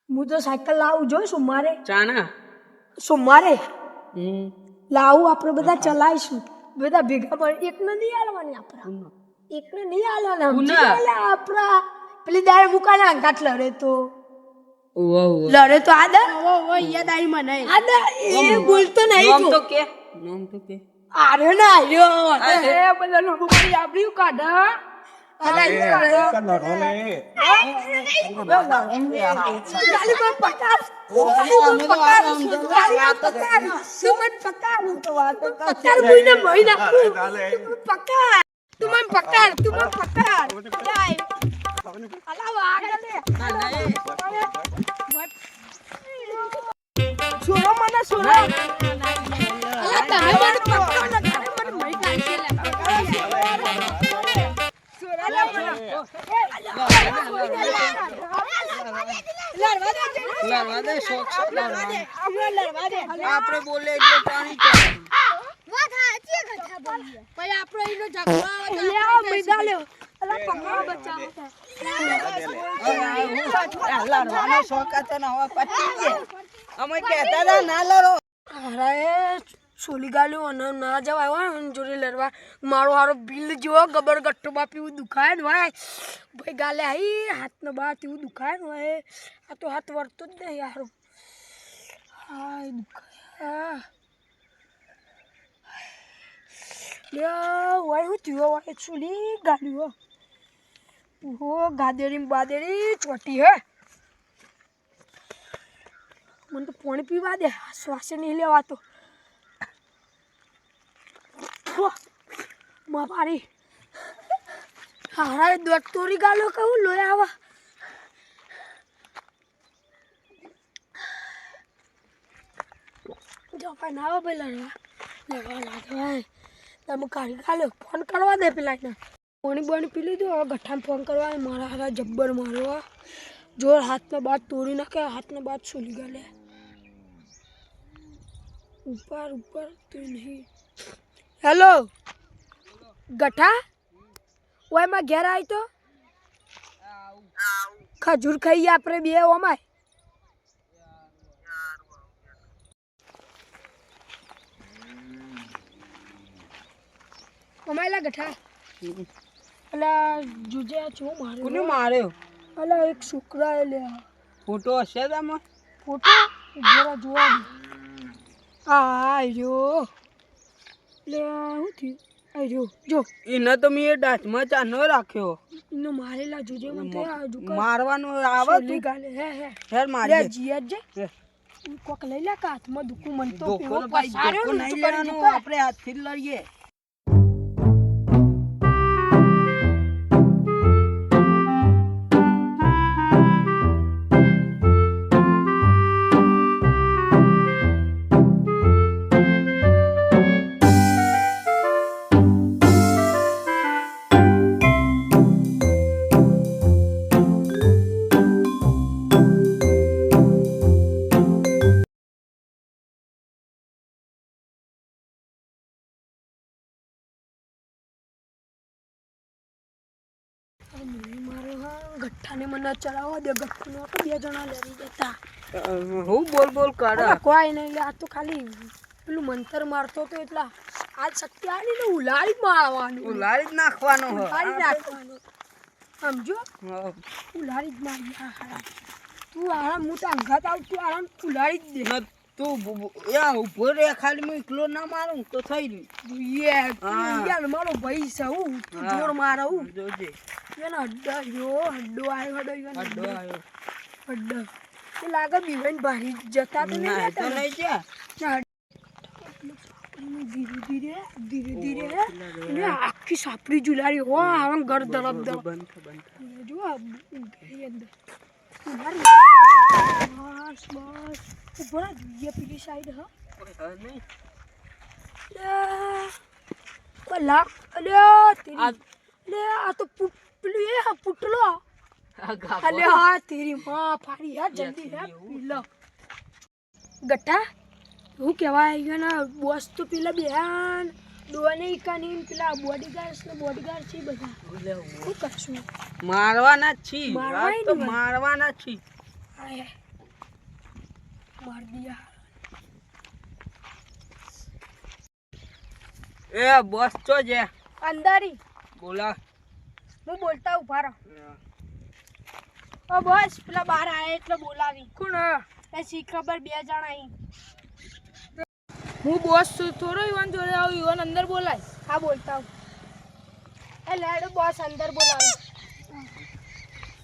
હું તો સાયકલ લાવું જો સોમવારે ચાના લાવું આપણે બધા ચલાવીશું બધા ભેગા મળી એકને નહીં હાલવાની આપણા એકને નહીં હાલવાના આપણા પેલી દાડે મુકાના અંગાટ લડે તો આદા યાદ આવી મને આદા એ બોલતો નહીં નામ તો કે આરે ના આયો એ બધા લોકો મારી આબરૂ કાઢા આપણે બોલે એટલે પાણી સોલી ગાલ્યો અને ના જવાય હોય જોડે લડવા મારો હારો બિલ જેવો ગબર ગટ્ટો બાપી એવું દુખાય ને ભાઈ ભાઈ ગાલે આવી હાથનો બાત એવું દુખાય ને ભાઈ આ તો હાથ વળતો જ નહીં યાર હા દુખાય ભાઈ હું થયો ભાઈ સોલી ગાલ્યો હો ગાદેરી બાદેરી ચોટી હે મને તો પાણી પીવા દે શ્વાસે નહીં લેવાતો મારી હારા દોટ તોરી ગાલો કહું લોહી આવા જો ભાઈ ના આવે પેલા લેવા લાગે ભાઈ તમે કાઢી ખાલો ફોન કરવા દે પેલા પાણી બાણી પી લીધું હવે ગઠ્ઠામાં ફોન કરવા મારા હારા જબ્બર મારવા જોર હાથમાં બાદ તોડી નાખે હાથમાં બાદ સોલી ગાલે ऊपर तो नहीं हेलो गठा ओए मैं घर आई तो खजूर खाई आपरे बे ओमाय ओमायला गठा अला जुजे छो मारे કોને માર્યો अला एक છોકરાએ લે ફોટો હશે તામાં फोटो जरा જોવા આયો લે હું થયું આયો જો એને તો મેં દાંતમાં ચાનો રાખ્યો ઇનો મારેલા જોજે મને આજુ મારવાનો આવે તું ગાલે હે હેર મારી જીયા જે કોક લઈ લે કા હાથમાં દુખું મન તો ધોકો ભાઈ ધોકો નહીં લેવાનો આપણે હાથથી જ લડીએ ગઠ્ઠાને મને ચલાવવા દે ગઠ્ઠાનો તો બે જણા લડી દેતા હું બોલ કરે કોઈ નહીં લે આ તો ખાલી પેલું મંતર મારતો તો એટલા આજ શક્તિ આવી ને ઉલાડી મારવાનું ઉલાડી જ નાખવાનો ઉલાડી નાખવાનું સમજો ઉલાડી જ મારી હારા તું આરામ હું તો અંગાત આવ તું આરામ ઉલાડી જ દે તું યા ઉભો રે ખાલી હું એકલો ના મારું તો થઈ ગયું યાર મારો ભાઈ છે હું જોર મારું જોજે એને હડ્ડો આવ્યો એ લાગે બીવાઈ ભારી જતા તો નહીં તો નહીં જા ધીરે ધીરે એને આખી સાપડી જુલારી હો આમ ઘર દરબ દરબ જો અંદર બસ ઉપર જોઈએ પેલી સાઈડ હા લા અલે આ તો પેલું એ પુટલો અલે હા તેરી માં ફાડી હા જલ્દી હે પીલો ગટ્ટા હું કહેવાય અહીંયા બોસ તો પેલા બેન દોને કાની પેલા બોડીગાર્ડ છે બધા શું કરશું મારવાના છી તો મારવાના છી मार दिया ए बॉस तो जे अंदर ही बोला હું બોલતા ઉભા રહો ઓ બોસ પેલા બહાર આયા એટલે બોલાવી કોણ એ શી ખબર બે જણા અહીં હું બોસ છું થોડો ઈવન જોડે આવું ઈવન અંદર બોલાય હા બોલતા હું એ લેડો બોસ અંદર બોલાવી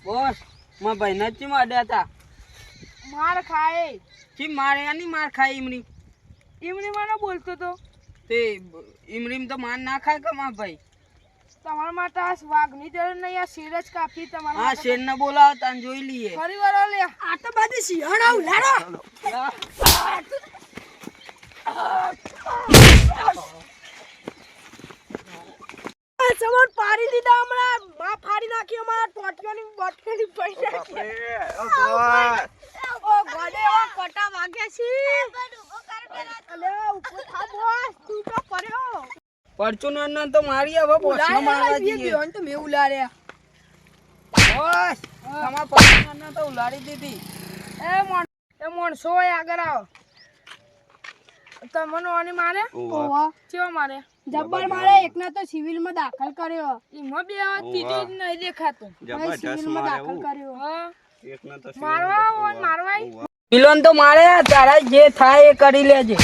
બોસ માં ભાઈ નથી માડ્યા હતા માર ખાય ચી મારે આની માર ખાય ઈમરી મને બોલતો તો તે ઈમરીમ તો માર ના ખાય કે માં ભાઈ તમારા માટે આ વાઘની જરૂર નહીં આ શેર જ કાપી તમારા હા શેર ને બોલાવો તાન જોઈ લઈએ ફરી વાર લે આ તો બધી સિંહણ આવ લેડો સમન પાડી દીધા હમણાં માં ફાડી નાખી અમારા ટોટિયાની બોટલી પડી નાખી ઓ ગોડે ઓ કોટા વાગ્યા છે અલે ઉપર થા બોસ તું તો પડ્યો ફોર્ચ્યુનર ને તો મારી હવે બોસ ને મારવા જઈએ તો મે ઉલાડ્યા બોસ તમાર ફોર્ચ્યુનર ને તો ઉલાડી દીધી એ મોણસો હોય આગળ આવો તમને ઓની મારે ઓવા કેવો મારે જબ્બર મારે એકના તો સિવિલ માં દાખલ કર્યો ઈમાં બે ત્રીજો જ નહીં દેખાતો સિવિલ માં દાખલ કર્યો હા એકના તો મારવા મિલોન તો મારે તારા જે થાય એ કરી લેજે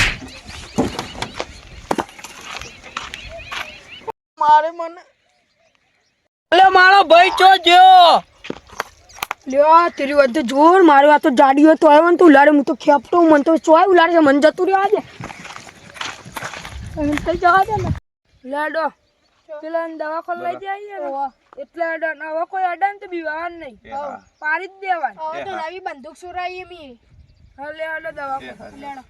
મારે મને અલે મારો ભાઈ ચો જો લ્યો તેરી વચ્ચે જોર મારો આ તો જાડીઓ તો આવ્યો ને તું ઉલાડે હું તો ખેપતો મન તો ચોય ઉલાડે છે મન જતું રહ્યો આજે થઈ જવા દે ને લેડો પેલા દવાખાન લઈ જઈએ ને એટલે અડન હવે કોઈ અડન તો બીવાન નહીં પાડી જ દેવાય તો નવી બંદૂક સુરાઈ મી હા લે દવાખાન લેડો